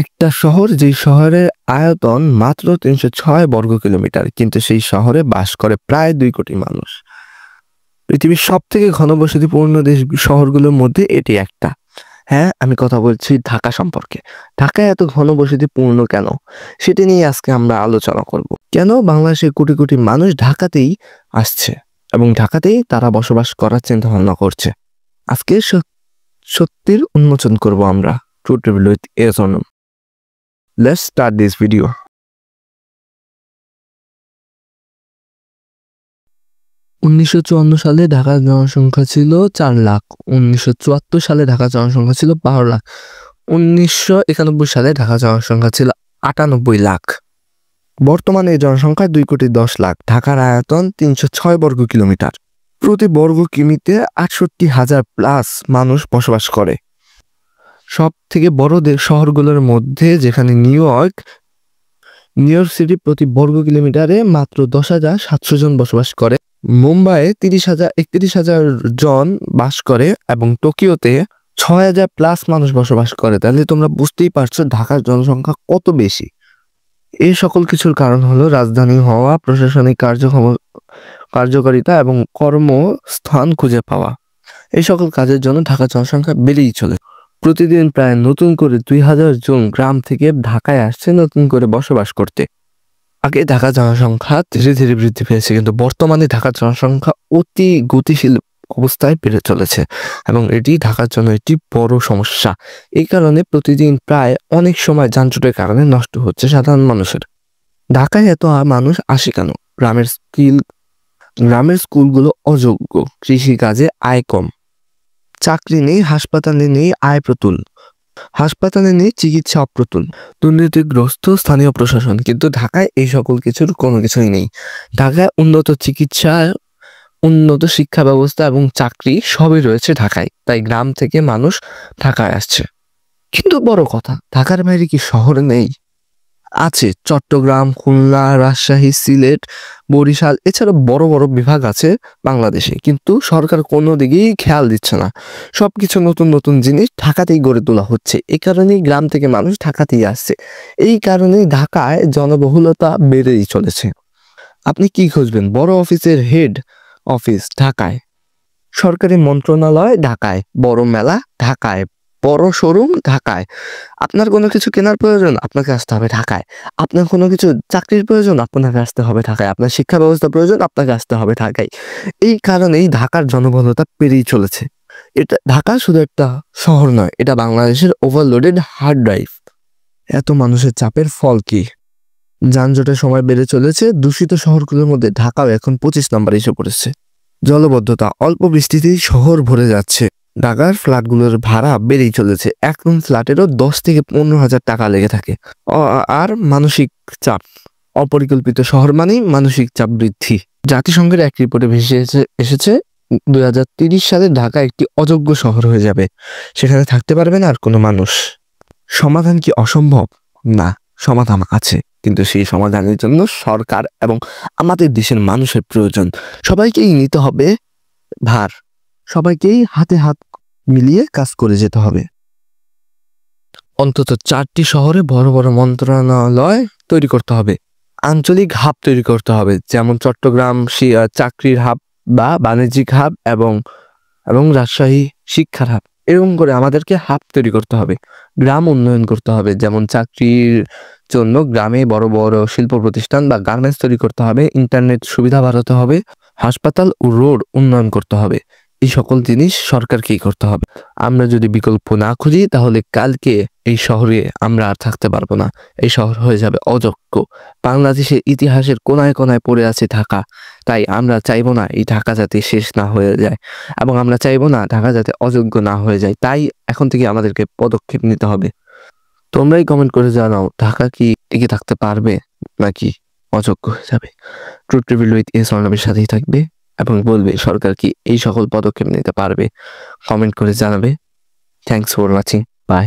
একটা শহর যেই শহরের আয়তন মাত্র ৩০৬ বর্গ কিলোমিটার, কিন্তু সেই শহরে বাস করে প্রায় ২ কোটি মানুষ। পৃথিবীর সবথেকে ঘনবসতিপূর্ণ শহরগুলোর মধ্যে এটি একটা। হ্যাঁ, আমি কথা বলছি ঢাকা সম্পর্কে। ঢাকায় এত ঘনবসতিপূর্ণ কেন? সেটি নিয়ে আজকে আমরা আলোচনা করব। কেন বাংলাদেশের কোটি কোটি মানুষ ঢাকাতেই আসছে এবং ঢাকাতেই তারা বসবাস করার চিন্তা ভাবনা করছে। আজকে সত্যির উন্মোচন করব আমরা। ট্রুথ রিভিল উইথ এজনম। Let's start this video. 1954 সালে ঢাকার জনসংখ্যা ছিল 4 লাখ। 1974 সালে ঢাকার জনসংখ্যা ছিল 12 লাখ। 1991 সালে ঢাকার জনসংখ্যা ছিল 98 লাখ। বর্তমানে এই জনসংখ্যা 2 কোটি 10 লাখ। ঢাকার আয়তন 306 বর্গ কিলোমিটার। প্রতি বর্গ কিমিতে 68,000 প্লাস মানুষ বসবাস করে। সব থেকে বড় শহরগুলোর মধ্যে যেখানে নিউ ইয়র্ক সিটি প্রতি বর্গ কিলোমিটারে মাত্র 10,700 জন বসবাস করে। মুম্বাইয়ে 31,000 জন বাস করে এবং টোকিওতে 6,000 প্লাস মানুষ বসবাস করে। তাহলে তোমরা বুঝতেই পারছো ঢাকার জনসংখ্যা কত বেশি। এই সকল কিছুর কারণ হলো রাজধানী হওয়া, প্রশাসনিক কার্যকারিতা এবং কর্মস্থান খুঁজে পাওয়া। এই সকল কাজের জন্য ঢাকার জনসংখ্যা বেড়েই চলে। প্রতিদিন প্রায় নতুন করে 2,000 জন গ্রাম থেকে ঢাকায় আসছে নতুন করে বসবাস করতে। আগে ঢাকার জনসংখ্যা ধীরে ধীরে বৃদ্ধি পেয়েছে, কিন্তু বর্তমানে ঢাকার জনসংখ্যা অতি গতিশীল অবস্থায় বেড়ে চলেছে এবং এটি ঢাকার জন্য একটি বড় সমস্যা। এই কারণে প্রতিদিন প্রায় অনেক সময় যানজটের কারণে নষ্ট হচ্ছে সাধারণ মানুষের। ঢাকায় এত মানুষ আসে কেন? গ্রামের স্কুলগুলো অযোগ্য, কৃষিকাজে আয় কম, চাকরি নেই, হাসপাতালে নেই আয় প্রতুল, হাসপাতালে নেই চিকিৎসা অপ্রতুল, দুর্নীতিগ্রস্ত স্থানীয় প্রশাসন। কিন্তু ঢাকায় এই সকল কিছুর কোনো কিছুই নেই। ঢাকায় উন্নত চিকিৎসা, উন্নত শিক্ষা ব্যবস্থা এবং চাকরি সবই রয়েছে ঢাকায়। তাই গ্রাম থেকে মানুষ ঢাকায় আসছে। কিন্তু বড় কথা, ঢাকার বাইরে কি শহর নেই? আছে। চট্টগ্রাম, খুলনা, রাজশাহী, সিলেট, বরিশাল এছাড়া বড় বড় বিভাগ আছে বাংলাদেশে, কিন্তু সরকার কোনো দিকেই খেয়াল দিচ্ছে না। সবকিছু নতুন নতুন জিনিস ঢাকাতেই গড়ে তোলা হচ্ছে। এই কারণেই গ্রাম থেকে মানুষ ঢাকাতেই আসছে। এই কারণেই ঢাকায় জনবহুলতা বেড়েই চলেছে। আপনি কি খুঁজবেন? বড় অফিসের হেড অফিস ঢাকায়, সরকারি মন্ত্রণালয় ঢাকায়, বড় মেলা ঢাকায়, বড় শোরুম ঢাকায়। আপনার কোনো কিছু কেনার প্রয়োজন, আপনাকে আসতে হবে ঢাকায়। আপনার কোনো কিছু চাকরির প্রয়োজন, আপনাকে আসতে হবে ঢাকায়। আপনার শিক্ষা ব্যবস্থা প্রয়োজন, আপনাকে আসতে হবে ঢাকায়। এই কারণেই ঢাকার জনবহুলতা বেড়েই চলেছে। ঢাকা শুধু একটা শহর নয়, এটা বাংলাদেশের ওভারলোডেড হার্ড ড্রাইভ। এত মানুষের চাপের ফল কি? যানজটের সময় বেড়ে চলেছে। দূষিত শহরগুলোর মধ্যে ঢাকাও এখন 25 নম্বরে এসে পড়েছে। জলবদ্ধতা, অল্প বৃষ্টিতেই শহর ভরে যাচ্ছে। ঢাকার ফ্ল্যাটগুলোর ভাড়া বেড়েই চলেছে। এক রুম ফ্ল্যাটেরও 10 থেকে 15,000 টাকা লেগে থাকে। আর মানসিক চাপ, অপরিকল্পিত শহর মানেই মানসিক চাপ বৃদ্ধি। জাতিসংঘের এক রিপোর্টে ভেসে এসেছে 2030 সালে ঢাকা একটি অযোগ্য শহর হয়ে যাবে। সেখানে থাকতে পারবে না আর কোনো মানুষ। সমাধান কি অসম্ভব? না, সমাধান আছে, কিন্তু সেই সমাধানের জন্য সরকার এবং আমাদের দেশের মানুষের প্রয়োজন। সবাইকেই নিতে হবে ভার, সবাইকেই হাতে হাত মিলিয়ে কাজ করে যেতে হবে। অন্তত 4টি শহরে বড় বড় মন্ত্রণালয় তৈরি করতে হবে। আঞ্চলিক হাব তৈরি করতে হবে, যেমন চট্টগ্রাম চাকরির হাব বা বাণিজ্যিক হাব এবং রাজশাহী শিক্ষার হাব। এরকম করে আমাদেরকে হাব তৈরি করতে হবে। গ্রাম উন্নয়ন করতে হবে, যেমন চাকরির জন্য গ্রামে বড় বড় শিল্প প্রতিষ্ঠান বা গার্মেন্টস তৈরি করতে হবে। ইন্টারনেট সুবিধা বাড়াতে হবে। হাসপাতাল ও রোড উন্নয়ন করতে হবে। এই সকল জিনিস সরকারকেই করতে হবে। আমরা যদি বিকল্প না খুঁজি তাহলে কালকে এই শহরে আমরা আর থাকতে পারবো না। এই শহর হয়ে যাবে অযোগ্য। বাংলাদেশের ইতিহাসের কোনায় কোনায় পড়ে আছে ঢাকা। তাই আমরা চাইবো না এই ঢাকা যাতে শেষ না হয়ে যায়, এবং আমরা চাইবো না ঢাকা যাতে অযোগ্য না হয়ে যায়। তাই এখন থেকে আমাদেরকে পদক্ষেপ নিতে হবে। তোমরাই কমেন্ট করে জানাও, ঢাকা কি টিকে থাকতে পারবে নাকি অযোগ্য হয়ে যাবে? ট্রুথ রিভিল উইথ এজনমের সাথেই থাকবে এবং বলবে সরকার কি এই সকল পদক্ষেপ নিতে পারবে। কমেন্ট করে জানাবে। Thanks for watching. বাই।